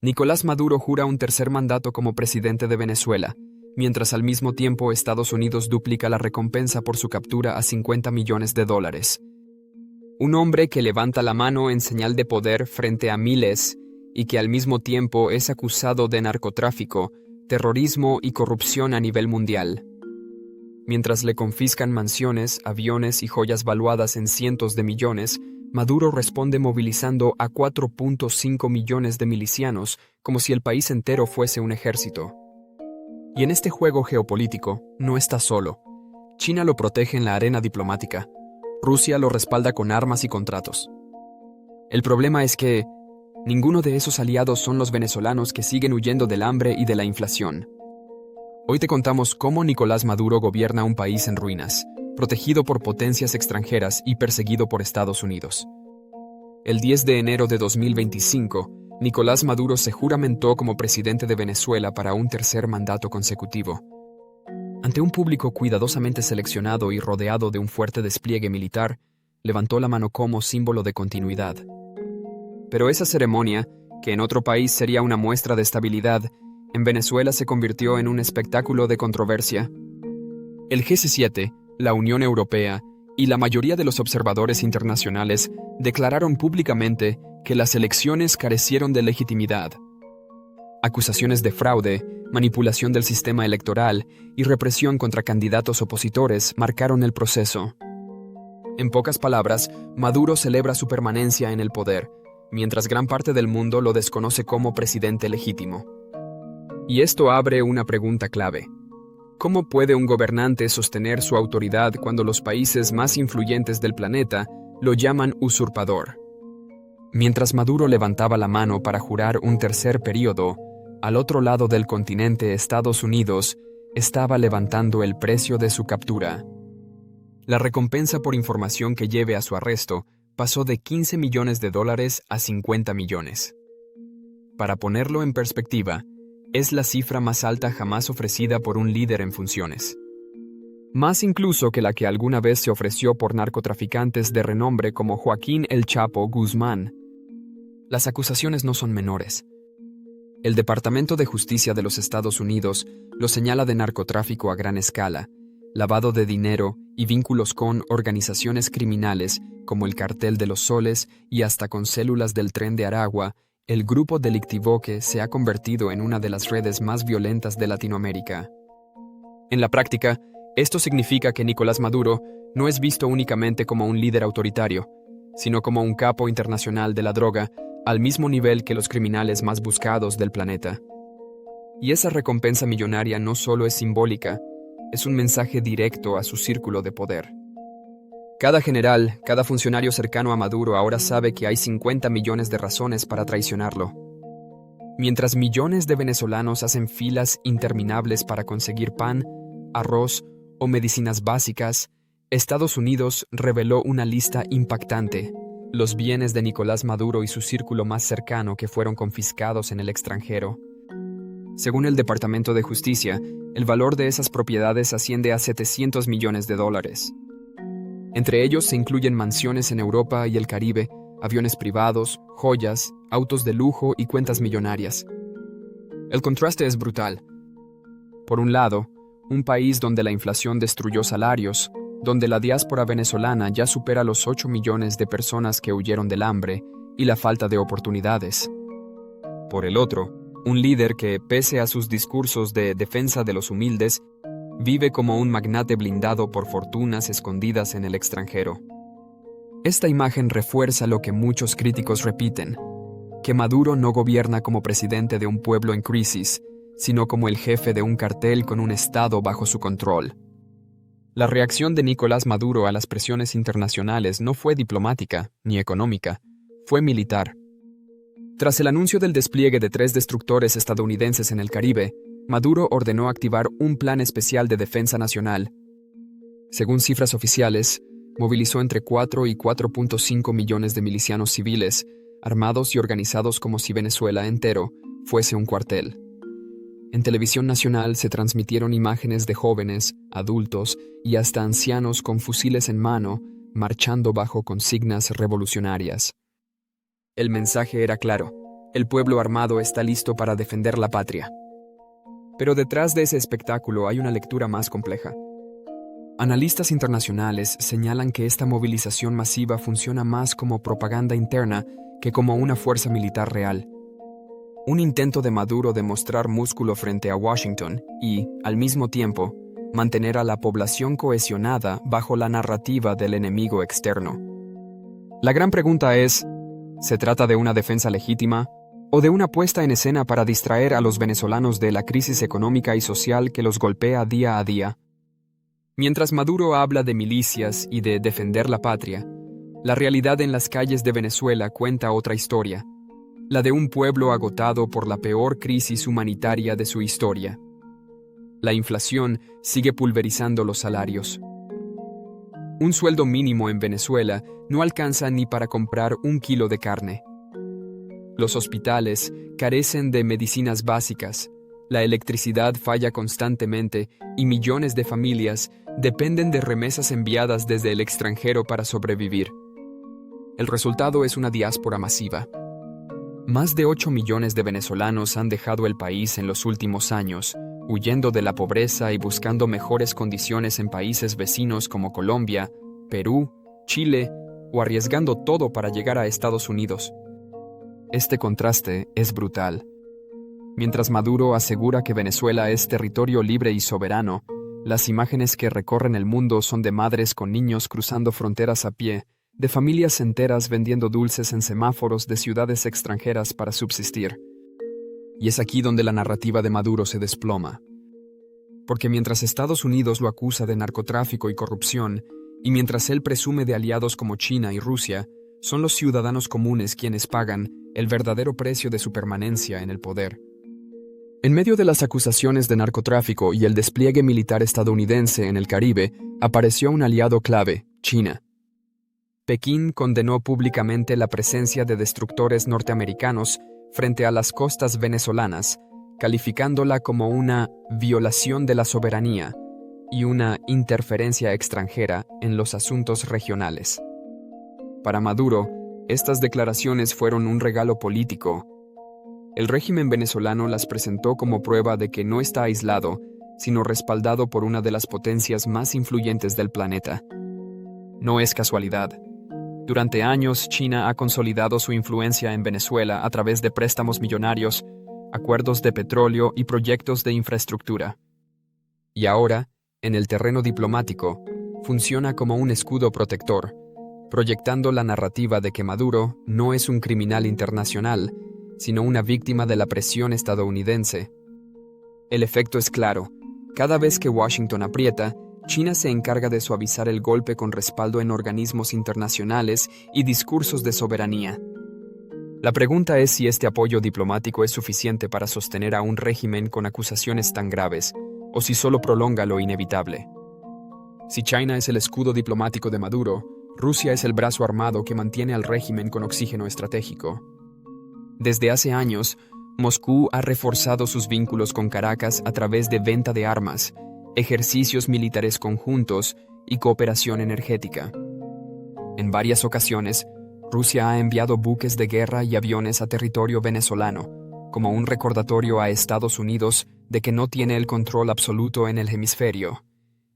Nicolás Maduro jura un tercer mandato como presidente de Venezuela, mientras al mismo tiempo Estados Unidos duplica la recompensa por su captura a $50 millones. Un hombre que levanta la mano en señal de poder frente a miles y que al mismo tiempo es acusado de narcotráfico, terrorismo y corrupción a nivel mundial. Mientras le confiscan mansiones, aviones y joyas valuadas en cientos de millones, Maduro responde movilizando a 4.5 millones de milicianos como si el país entero fuese un ejército. Y en este juego geopolítico no está solo. China lo protege en la arena diplomática. Rusia lo respalda con armas y contratos. El problema es que ninguno de esos aliados son los venezolanos que siguen huyendo del hambre y de la inflación. Hoy te contamos cómo Nicolás Maduro gobierna un país en ruinas, protegido por potencias extranjeras y perseguido por Estados Unidos. El 10 de enero de 2025, Nicolás Maduro se juramentó como presidente de Venezuela para un tercer mandato consecutivo. Ante un público cuidadosamente seleccionado y rodeado de un fuerte despliegue militar, levantó la mano como símbolo de continuidad. Pero esa ceremonia, que en otro país sería una muestra de estabilidad, en Venezuela se convirtió en un espectáculo de controversia. El G7, la Unión Europea y la mayoría de los observadores internacionales declararon públicamente que las elecciones carecieron de legitimidad. Acusaciones de fraude, manipulación del sistema electoral y represión contra candidatos opositores marcaron el proceso. En pocas palabras, Maduro celebra su permanencia en el poder, mientras gran parte del mundo lo desconoce como presidente legítimo. Y esto abre una pregunta clave. ¿Cómo puede un gobernante sostener su autoridad cuando los países más influyentes del planeta lo llaman usurpador? Mientras Maduro levantaba la mano para jurar un tercer periodo, al otro lado del continente Estados Unidos estaba levantando el precio de su captura. La recompensa por información que lleve a su arresto pasó de $15 millones a 50 millones. Para ponerlo en perspectiva, es la cifra más alta jamás ofrecida por un líder en funciones. Más incluso que la que alguna vez se ofreció por narcotraficantes de renombre como Joaquín El Chapo Guzmán. Las acusaciones no son menores. El Departamento de Justicia de los Estados Unidos lo señala de narcotráfico a gran escala, lavado de dinero y vínculos con organizaciones criminales como el Cartel de los Soles y hasta con células del Tren de Aragua, el grupo delictivo que se ha convertido en una de las redes más violentas de Latinoamérica. En la práctica, esto significa que Nicolás Maduro no es visto únicamente como un líder autoritario, sino como un capo internacional de la droga, al mismo nivel que los criminales más buscados del planeta. Y esa recompensa millonaria no solo es simbólica, es un mensaje directo a su círculo de poder. Cada general, cada funcionario cercano a Maduro ahora sabe que hay 50 millones de razones para traicionarlo. Mientras millones de venezolanos hacen filas interminables para conseguir pan, arroz o medicinas básicas, Estados Unidos reveló una lista impactante: los bienes de Nicolás Maduro y su círculo más cercano que fueron confiscados en el extranjero. Según el Departamento de Justicia, el valor de esas propiedades asciende a $700 millones. Entre ellos se incluyen mansiones en Europa y el Caribe, aviones privados, joyas, autos de lujo y cuentas millonarias. El contraste es brutal. Por un lado, un país donde la inflación destruyó salarios, donde la diáspora venezolana ya supera los 8 millones de personas que huyeron del hambre y la falta de oportunidades. Por el otro, un líder que, pese a sus discursos de defensa de los humildes, vive como un magnate blindado por fortunas escondidas en el extranjero. Esta imagen refuerza lo que muchos críticos repiten, que Maduro no gobierna como presidente de un pueblo en crisis, sino como el jefe de un cartel con un estado bajo su control. La reacción de Nicolás Maduro a las presiones internacionales no fue diplomática ni económica, fue militar. Tras el anuncio del despliegue de 3 destructores estadounidenses en el Caribe, Maduro ordenó activar un plan especial de defensa nacional. Según cifras oficiales, movilizó entre 4 y 4.5 millones de milicianos civiles, armados y organizados como si Venezuela entero fuese un cuartel. En televisión nacional se transmitieron imágenes de jóvenes, adultos y hasta ancianos con fusiles en mano, marchando bajo consignas revolucionarias. El mensaje era claro: El pueblo armado está listo para defender la patria. Pero detrás de ese espectáculo hay una lectura más compleja. Analistas internacionales señalan que esta movilización masiva funciona más como propaganda interna que como una fuerza militar real. Un intento de Maduro de mostrar músculo frente a Washington y, al mismo tiempo, mantener a la población cohesionada bajo la narrativa del enemigo externo. La gran pregunta es, ¿se trata de una defensa legítima o de una puesta en escena para distraer a los venezolanos de la crisis económica y social que los golpea día a día? Mientras Maduro habla de milicias y de defender la patria, la realidad en las calles de Venezuela cuenta otra historia, la de un pueblo agotado por la peor crisis humanitaria de su historia. La inflación sigue pulverizando los salarios. Un sueldo mínimo en Venezuela no alcanza ni para comprar 1 kilo de carne. Los hospitales carecen de medicinas básicas, la electricidad falla constantemente y millones de familias dependen de remesas enviadas desde el extranjero para sobrevivir. El resultado es una diáspora masiva. Más de 8 millones de venezolanos han dejado el país en los últimos años, huyendo de la pobreza y buscando mejores condiciones en países vecinos como Colombia, Perú, Chile o arriesgando todo para llegar a Estados Unidos. Este contraste es brutal. Mientras Maduro asegura que Venezuela es territorio libre y soberano, las imágenes que recorren el mundo son de madres con niños cruzando fronteras a pie, de familias enteras vendiendo dulces en semáforos de ciudades extranjeras para subsistir. Y es aquí donde la narrativa de Maduro se desploma. Porque mientras Estados Unidos lo acusa de narcotráfico y corrupción, y mientras él presume de aliados como China y Rusia, son los ciudadanos comunes quienes pagan el verdadero precio de su permanencia en el poder. En medio de las acusaciones de narcotráfico y el despliegue militar estadounidense en el Caribe, apareció un aliado clave, China. Pekín condenó públicamente la presencia de destructores norteamericanos frente a las costas venezolanas, calificándola como una violación de la soberanía y una interferencia extranjera en los asuntos regionales. Para Maduro, estas declaraciones fueron un regalo político. El régimen venezolano las presentó como prueba de que no está aislado, sino respaldado por una de las potencias más influyentes del planeta. No es casualidad. Durante años, China ha consolidado su influencia en Venezuela a través de préstamos millonarios, acuerdos de petróleo y proyectos de infraestructura. Y ahora, en el terreno diplomático, funciona como un escudo protector, proyectando la narrativa de que Maduro no es un criminal internacional, sino una víctima de la presión estadounidense. El efecto es claro. Cada vez que Washington aprieta, China se encarga de suavizar el golpe con respaldo en organismos internacionales y discursos de soberanía. La pregunta es si este apoyo diplomático es suficiente para sostener a un régimen con acusaciones tan graves, o si solo prolonga lo inevitable. Si China es el escudo diplomático de Maduro, Rusia es el brazo armado que mantiene al régimen con oxígeno estratégico. Desde hace años, Moscú ha reforzado sus vínculos con Caracas a través de venta de armas, ejercicios militares conjuntos y cooperación energética. En varias ocasiones, Rusia ha enviado buques de guerra y aviones a territorio venezolano, como un recordatorio a Estados Unidos de que no tiene el control absoluto en el hemisferio.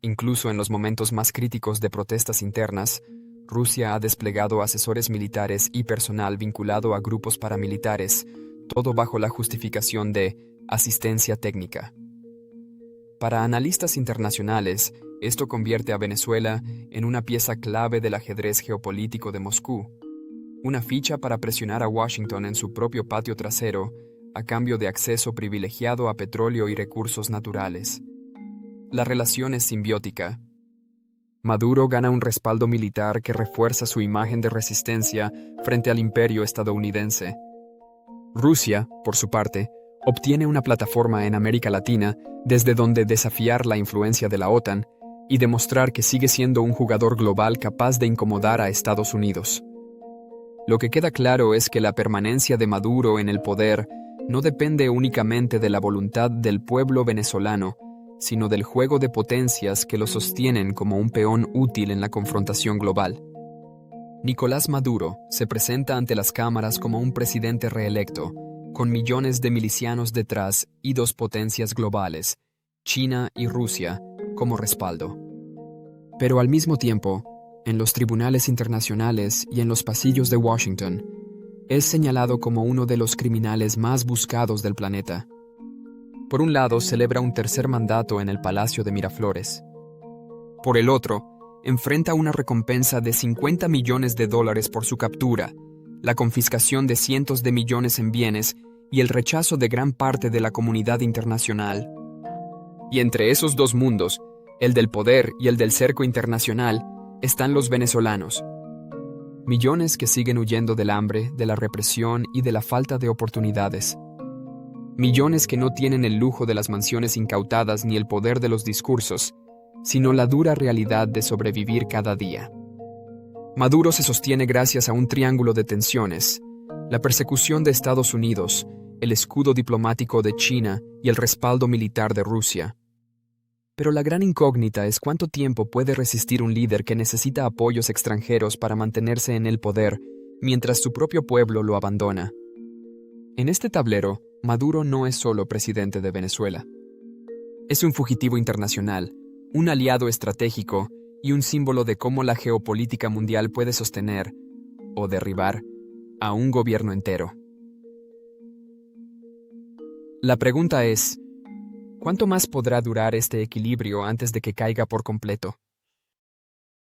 Incluso en los momentos más críticos de protestas internas, Rusia ha desplegado asesores militares y personal vinculado a grupos paramilitares, todo bajo la justificación de asistencia técnica. Para analistas internacionales, esto convierte a Venezuela en una pieza clave del ajedrez geopolítico de Moscú, una ficha para presionar a Washington en su propio patio trasero a cambio de acceso privilegiado a petróleo y recursos naturales. La relación es simbiótica. Maduro gana un respaldo militar que refuerza su imagen de resistencia frente al imperio estadounidense. Rusia, por su parte, obtiene una plataforma en América Latina desde donde desafiar la influencia de la OTAN y demostrar que sigue siendo un jugador global capaz de incomodar a Estados Unidos. Lo que queda claro es que la permanencia de Maduro en el poder no depende únicamente de la voluntad del pueblo venezolano, sino del juego de potencias que lo sostienen como un peón útil en la confrontación global. Nicolás Maduro se presenta ante las cámaras como un presidente reelecto, con millones de milicianos detrás y dos potencias globales, China y Rusia, como respaldo. Pero al mismo tiempo, en los tribunales internacionales y en los pasillos de Washington, es señalado como uno de los criminales más buscados del planeta. Por un lado, celebra un tercer mandato en el Palacio de Miraflores. Por el otro, enfrenta una recompensa de $50 millones por su captura, la confiscación de cientos de millones en bienes y el rechazo de gran parte de la comunidad internacional. Y entre esos dos mundos, el del poder y el del cerco internacional, están los venezolanos. Millones que siguen huyendo del hambre, de la represión y de la falta de oportunidades. Millones que no tienen el lujo de las mansiones incautadas ni el poder de los discursos, sino la dura realidad de sobrevivir cada día. Maduro se sostiene gracias a un triángulo de tensiones: la persecución de Estados Unidos, el escudo diplomático de China y el respaldo militar de Rusia. Pero la gran incógnita es cuánto tiempo puede resistir un líder que necesita apoyos extranjeros para mantenerse en el poder, mientras su propio pueblo lo abandona. En este tablero, Maduro no es solo presidente de Venezuela. Es un fugitivo internacional, un aliado estratégico y un símbolo de cómo la geopolítica mundial puede sostener, o derribar, a un gobierno entero. La pregunta es: ¿cuánto más podrá durar este equilibrio antes de que caiga por completo?